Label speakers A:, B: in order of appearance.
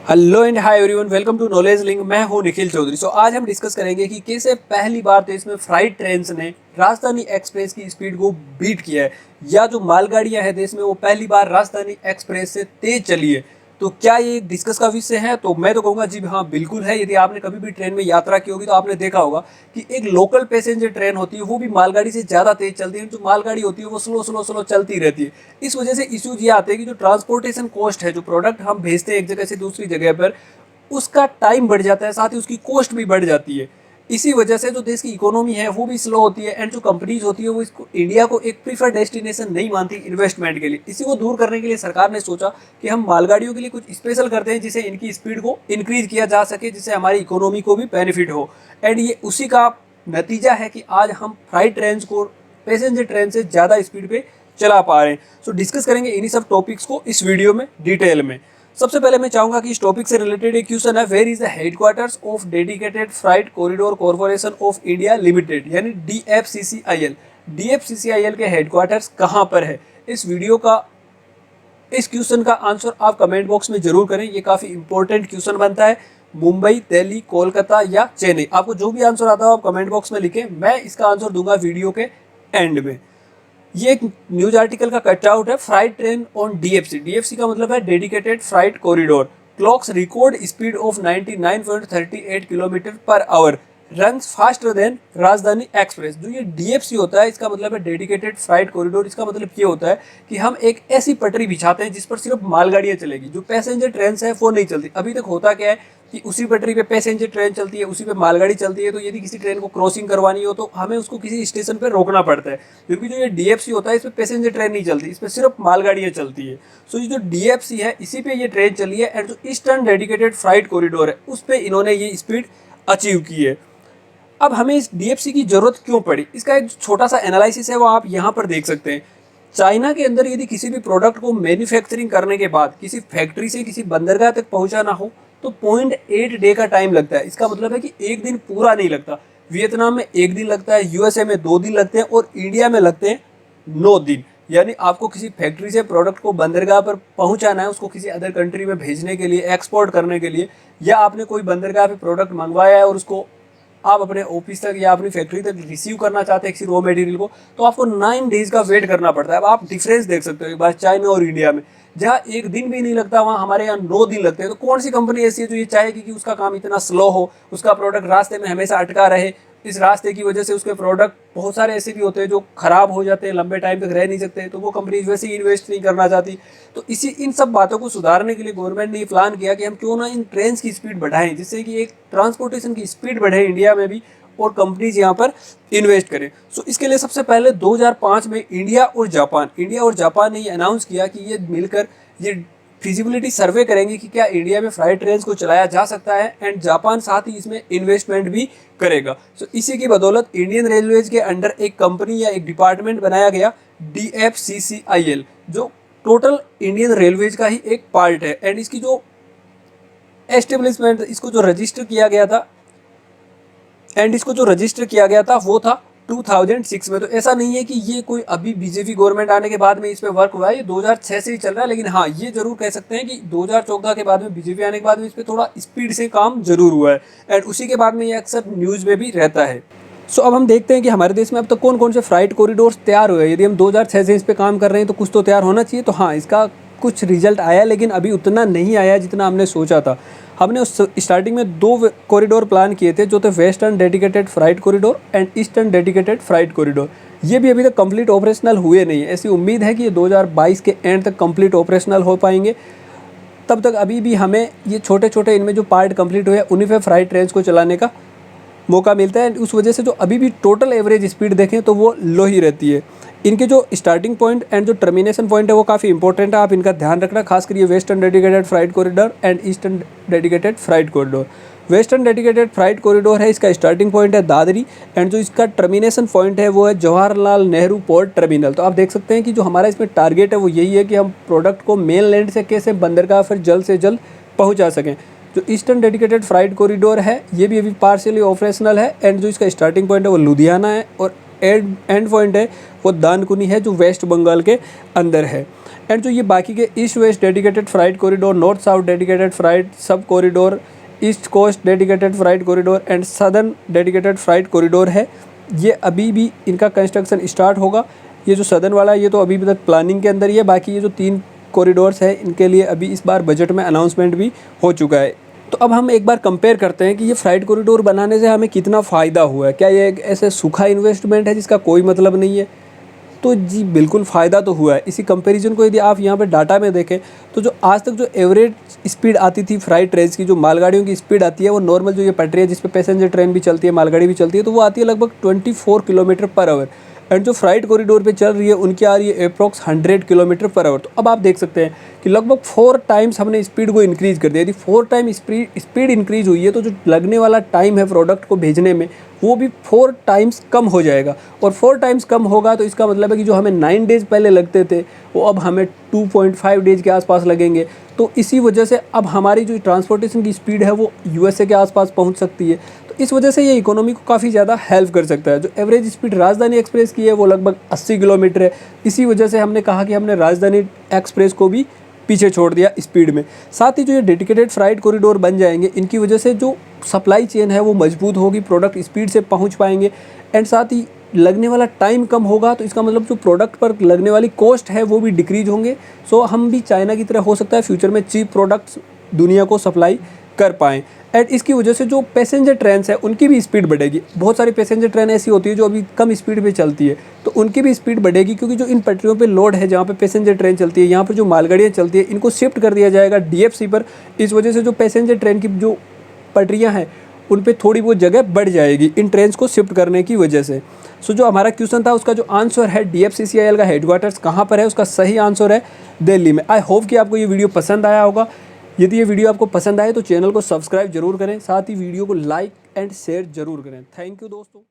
A: Hello and hi everyone, welcome to Knowledge Link. मैं हूं निखिल चौधरी। आज हम डिस्कस करेंगे कि कैसे पहली बार देश में फ्राइट ट्रेन्स ने राजधानी एक्सप्रेस की स्पीड को बीट किया है, या जो मालगाड़ियां हैं देश में वो पहली बार राजधानी एक्सप्रेस से तेज चली है। तो क्या ये एक डिस्कस का विषय है? तो मैं तो कहूँगा जी हाँ, बिल्कुल है। यदि आपने कभी भी ट्रेन में यात्रा की होगी तो आपने देखा होगा कि एक लोकल पैसेंजर ट्रेन होती है वो भी मालगाड़ी से ज़्यादा तेज चलती है। जो मालगाड़ी होती है वो स्लो स्लो स्लो चलती रहती है। इस वजह से इश्यूज ये आते हैं कि जो ट्रांसपोर्टेशन कॉस्ट है, जो प्रोडक्ट हम भेजते हैं एक जगह से दूसरी जगह पर, उसका टाइम बढ़ जाता है, साथ ही उसकी कॉस्ट भी बढ़ जाती है। इसी वजह से जो देश की इकोनॉमी है वो भी स्लो होती है, एंड जो कंपनीज होती है वो इसको इंडिया को एक प्रीफर डेस्टिनेशन नहीं मानती इन्वेस्टमेंट के लिए। इसी को दूर करने के लिए सरकार ने सोचा कि हम मालगाड़ियों के लिए कुछ स्पेशल करते हैं जिससे इनकी स्पीड को इंक्रीज किया जा सके, जिससे हमारी इकोनॉमी को भी बेनिफिट हो। एंड ये उसी का नतीजा है कि आज हम फ्राइट ट्रेन को पैसेंजर ट्रेन से ज़्यादा स्पीड पे चला पा रहे हैं। सो डिस्कस करेंगे इन्हीं सब टॉपिक्स को इस वीडियो में डिटेल में। सबसे पहले मैं चाहूंगा कि इस टॉपिक से रिलेटेड एक क्वेश्चन है, where is the headquarters of Dedicated freight Corridor Corporation of India Limited, यानी DFCCIL। DFCCIL के हेडक्वार्टर्स कहाँ पर है? इस क्वेश्चन का आंसर आप कमेंट बॉक्स में जरूर करें। ये काफ़ी इंपॉर्टेंट क्वेश्चन बनता है। मुंबई, दिल्ली, कोलकाता या चेन्नई, आपको जो भी आंसर आता हो आप कमेंट बॉक्स में लिखें। मैं इसका आंसर दूंगा वीडियो के एंड में। ये एक न्यूज आर्टिकल का कटआउट है, freight train on DFC। DFC का मतलब है dedicated freight corridor, clocks record speed of 99.38 kilometre per hour, runs faster than Rajdhani Express. जो ये DFC होता है इसका मतलब है डेडिकेटेड फ्राइट कॉरिडोर। इसका मतलब ये होता है कि हम एक ऐसी पटरी बिछाते हैं जिस पर सिर्फ मालगाड़ियाँ चलेगी, जो पैसेंजर ट्रेन है वो नहीं चलती। अभी तक होता क्या है कि उसी पटरी पे पैसेंजर ट्रेन चलती है, उसी पे मालगाड़ी चलती है। तो यदि किसी ट्रेन को क्रॉसिंग करवानी हो तो हमें उसको किसी स्टेशन पे रोकना पड़ता है, क्योंकि जो ये DFC होता है इस पर पैसेंजर ट्रेन नहीं चलती, इस पर सिर्फ मालगाड़ियाँ चलती है। सो ये जो DFC है इसी पे ये ट्रेन चली है, एंड जो ईस्टर्न डेडिकेटेड फ्राइट कॉरिडोर है उस पर इन्होंने ये स्पीड अचीव की है। अब हमें इस DFC की जरूरत क्यों पड़ी, इसका एक छोटा सा एनालिसिस है, वो आप यहाँ पर देख सकते हैं। चाइना के अंदर यदि किसी भी प्रोडक्ट को मैन्युफैक्चरिंग करने के बाद किसी फैक्ट्री से किसी बंदरगाह तक पहुंचाना हो तो 0.8 डे का टाइम लगता है। इसका मतलब है कि एक दिन पूरा नहीं लगता। वियतनाम में 1 दिन लगता है, USA में 2 दिन लगते हैं और इंडिया में लगते हैं 9 दिन। यानी आपको किसी फैक्ट्री से प्रोडक्ट को बंदरगाह पर पहुंचाना है, उसको किसी अदर कंट्री में भेजने के लिए, एक्सपोर्ट करने के लिए, या आपने कोई बंदरगाह पे प्रोडक्ट मंगवाया है और उसको आप अपने ऑफिस तक या अपनी फैक्ट्री तक रिसीव करना चाहते हैं किसी रॉ मटेरियल को, तो आपको 9 डेज का वेट करना पड़ता है। अब आप डिफरेंस देख सकते हो एक बार चाइना और इंडिया में, जहाँ 1 दिन भी नहीं लगता वहाँ हमारे यहाँ 9 दिन लगते हैं। तो कौन सी कंपनी ऐसी है जो ये चाहेगी कि उसका काम इतना स्लो हो, उसका प्रोडक्ट रास्ते में हमेशा अटका रहे, इस रास्ते की वजह से उसके प्रोडक्ट बहुत सारे ऐसे भी होते हैं जो खराब हो जाते हैं, लंबे टाइम तक रह नहीं सकते, तो वो कंपनी वैसे ही इन्वेस्ट नहीं करना चाहती। तो इन सब बातों को सुधारने के लिए गवर्नमेंट ने ये प्लान किया कि हम क्यों ना इन ट्रेन की स्पीड बढ़ाएं, जिससे कि एक ट्रांसपोर्टेशन की स्पीड बढ़े इंडिया में भी और कंपनीज यहाँ पर इन्वेस्ट करें। सो इसके लिए सबसे पहले 2005 में इंडिया और जापान ने ये अनाउंस किया कि ये मिलकर ये फिजिबिलिटी सर्वे करेंगे कि क्या इंडिया में फ्राइट ट्रेन को चलाया जा सकता है, एंड जापान साथ ही इसमें इन्वेस्टमेंट भी करेगा। सो इसी की बदौलत इंडियन रेलवेज के अंडर एक कंपनी या एक डिपार्टमेंट बनाया गया, DFCCIL, जो टोटल इंडियन रेलवेज का ही एक पार्ट है। एंड इसकी जो एस्टेब्लिशमेंट, इसको जो रजिस्टर किया गया था वो था 2006 में। तो ऐसा नहीं है कि ये कोई अभी बीजेपी गवर्नमेंट आने के बाद में इस पे वर्क हुआ है, ये 2006 से ही चल रहा है। लेकिन हाँ, ये जरूर कह सकते हैं कि 2014 के बाद में बीजेपी आने के बाद में इस पे थोड़ा स्पीड से काम जरूर हुआ है, एंड उसी के बाद में ये अक्सर न्यूज़ में भी रहता है। सो अब हम देखते हैं कि हमारे देश में अब तक कौन कौन से फ्राइट कॉरिडोर्स तैयार हुए हैं। यदि हम 2006 से इस पर काम कर रहे हैं तो कुछ तो तैयार होना चाहिए। तो हाँ, इसका कुछ रिजल्ट आया, लेकिन अभी उतना नहीं आया जितना हमने सोचा था। हमने उस स्टार्टिंग में 2 कॉरिडोर प्लान किए थे, जो थे western dedicated freight corridor and eastern dedicated freight corridor. ये भी अभी तक कंप्लीट ऑपरेशनल हुए नहीं है। ऐसी उम्मीद है कि ये 2022 के एंड तक कंप्लीट ऑपरेशनल हो पाएंगे। तब तक अभी भी हमें ये छोटे छोटे इनमें जो पार्ट कंप्लीट हुए उन्हीं पे फ्राइट ट्रेन को चलाने का मौका मिलता है। उस वजह से जो अभी भी टोटल एवरेज स्पीड देखें तो वो लो ही रहती है। इनके जो स्टार्टिंग पॉइंट एंड जो टर्मिनेशन पॉइंट है वो काफ़ी इंपॉर्टेंट है, आप इनका ध्यान रखना, खास कर ये western dedicated freight corridor and eastern dedicated freight corridor. Western dedicated freight corridor है, इसका स्टार्टिंग पॉइंट है दादरी, एंड जो इसका टर्मिनेशन पॉइंट है वो है जवाहरलाल नेहरू पोर्ट टर्मिनल। तो आप देख सकते हैं कि जो हमारा इसमें टारगेट है वो यही है कि हम प्रोडक्ट को मेन लैंड से कैसे बंदरगाह फिर जल्द से जल्द पहुँचा सकें। जो ईस्टर्न डेडिकेटेड फ्राइट कॉरिडोर है ये भी अभी पार्शियली ऑपरेशनल है, एंड जो इसका स्टार्टिंग पॉइंट है वो लुधियाना है, और एंड पॉइंट है वो दानकुनी है, जो वेस्ट बंगाल के अंदर है। एंड जो ये बाकी के east west dedicated freight corridor, north south dedicated freight sub corridor, east coast dedicated freight corridor and southern dedicated freight corridor है, ये अभी भी इनका कंस्ट्रक्शन स्टार्ट होगा। ये जो सदर्न वाला है ये तो अभी तक प्लानिंग के अंदर ही है। बाकी ये जो 3 कॉरिडोर्स है इनके लिए अभी इस बार बजट में अनाउंसमेंट भी हो चुका है। तो अब हम एक बार कंपेयर करते हैं कि ये फ्राइट कॉरिडोर बनाने से हमें कितना फ़ायदा हुआ है। क्या ये एक ऐसे सूखा इन्वेस्टमेंट है जिसका कोई मतलब नहीं है? तो जी बिल्कुल फ़ायदा तो हुआ है। इसी कंपैरिजन को यदि आप यहाँ पे डाटा में देखें तो जो आज तक जो एवरेज स्पीड आती थी फ्राइट ट्रेन्स की, जो मालगाड़ियों की स्पीड आती है वो नॉर्मल जो ये पटरी है जिस पे पैसेंजर ट्रेन भी चलती है, मालगाड़ी भी चलती है, तो वो आती है लगभग 24 किलोमीटर पर आवर। एंड जो फ्राइट कॉरिडोर पे चल रही है उनकी आ रही है अप्रॉक्स 100 किलोमीटर पर आवर। तो अब आप देख सकते हैं कि लगभग 4 टाइम्स हमने स्पीड को इंक्रीज़ कर दिया। यदि 4 टाइम स्पीड इंक्रीज़ हुई है तो जो लगने वाला टाइम है प्रोडक्ट को भेजने में वो भी 4 टाइम्स कम हो जाएगा। और 4 टाइम्स कम होगा तो इसका मतलब है कि जो हमें 9 डेज़ पहले लगते थे वो अब हमें 2.5 डेज़ के आसपास लगेंगे। तो इसी वजह से अब हमारी जो ट्रांसपोर्टेशन की स्पीड है वो यूएसए के आसपास पहुंच सकती है। तो इस वजह से ये इकोनॉमी को काफ़ी ज़्यादा हेल्प कर सकता है। जो एवरेज स्पीड राजधानी एक्सप्रेस की है वो लगभग 80 किलोमीटर है। इसी वजह से हमने कहा कि हमने राजधानी एक्सप्रेस को भी पीछे छोड़ दिया स्पीड में। साथ ही जो ये डेडिकेटेड फ्राइट कॉरिडोर बन जाएंगे इनकी वजह से जो सप्लाई चेन है वो मजबूत होगी, प्रोडक्ट स्पीड से पहुंच पाएंगे एंड साथ ही लगने वाला टाइम कम होगा। तो इसका मतलब जो प्रोडक्ट पर लगने वाली कॉस्ट है वो भी डिक्रीज होंगे। सो हम भी चाइना की तरह हो सकता है फ्यूचर में चीप प्रोडक्ट्स दुनिया को सप्लाई कर पाएँ। एंड इसकी वजह से जो पैसेंजर ट्रेन्स है उनकी भी स्पीड बढ़ेगी। बहुत सारी पैसेंजर ट्रेन ऐसी होती है जो अभी कम स्पीड पे चलती है, तो उनकी भी स्पीड बढ़ेगी क्योंकि जो इन पटरियों पे लोड है जहाँ पे पैसेंजर ट्रेन चलती है, यहाँ पर जो मालगाड़ियाँ चलती है इनको शिफ्ट कर दिया जाएगा डीएफसी पर। इस वजह से जो पैसेंजर ट्रेन की जो पटरियाँ हैं उन पर थोड़ी बहुत जगह बढ़ जाएगी इन ट्रेन्स को शिफ्ट करने की वजह से। सो जो हमारा क्वेश्चन था उसका जो आंसर है DFCCIL का हेडक्वार्टर्स कहाँ पर है, उसका सही आंसर है दिल्ली में। आई होप कि आपको ये वीडियो पसंद आया होगा। यदि ये वीडियो आपको पसंद आए तो चैनल को सब्सक्राइब जरूर करें, साथ ही वीडियो को लाइक एंड शेयर जरूर करें। थैंक यू दोस्तों।